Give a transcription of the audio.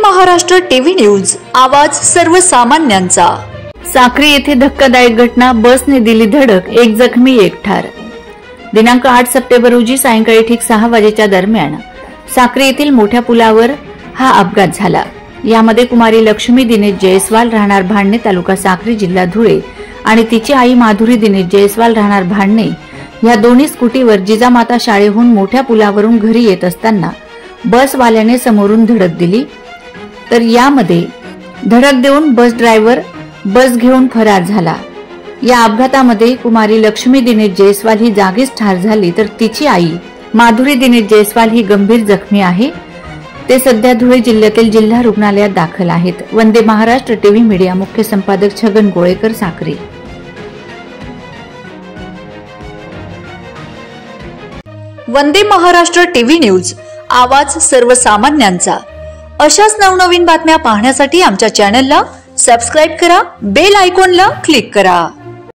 Maharashtra TV news, आवाज सर्वसामान्यांचा। साक्री येथे धक्कादायक घटना, बसने दिली धडक, एक जखमी एक ठार। दिनांक 8 सप्टेंबर रोजी सायंकाळी ठीक 6 वाजेच्या दरम्यान साक्री येथील मोठ्या पुलावर हा अपघात झाला। यामध्ये कुमारी लक्ष्मी दिनेश जयस्वाल राहणार भांडणे, तालुका साक्री, जिल्हा धुळे आणि तिची आई माधुरी दिनेश जयस्वाल राहणार भांडणे या दोन्ही स्कूटीवर जिजामाता शाळेहून मोठ्या पुलावरून घरी येत असताना बसवाल्याने समोरून धडक दिली। तर यामध्ये धडक देऊन बस ड्रायव्हर बस घेऊन फरार झाला। या अपघातामध्ये कुमारी लक्ष्मी दिनेश जयस्वाल ही जागीच ठार झाली, तर तिची आई माधुरी दिनेश जयस्वाल ही गंभीर जखमी आहे। ते सध्या धुळे जिल्ह्यातील जिल्हा रुग्णालयात दाखल आहेत। वंदे महाराष्ट्र टीव्ही मीडिया, मुख्य संपादक छगन गोळेकर, साक्री। वंदे महाराष्ट्र टीव्ही न्यूज, आवाज सर्वसामान्यांचा। अशाच नवनवीन बातम्या पाहण्यासाठी आमच्या चॅनलला सबस्क्राइब करा, बेल आयकॉनला क्लिक करा।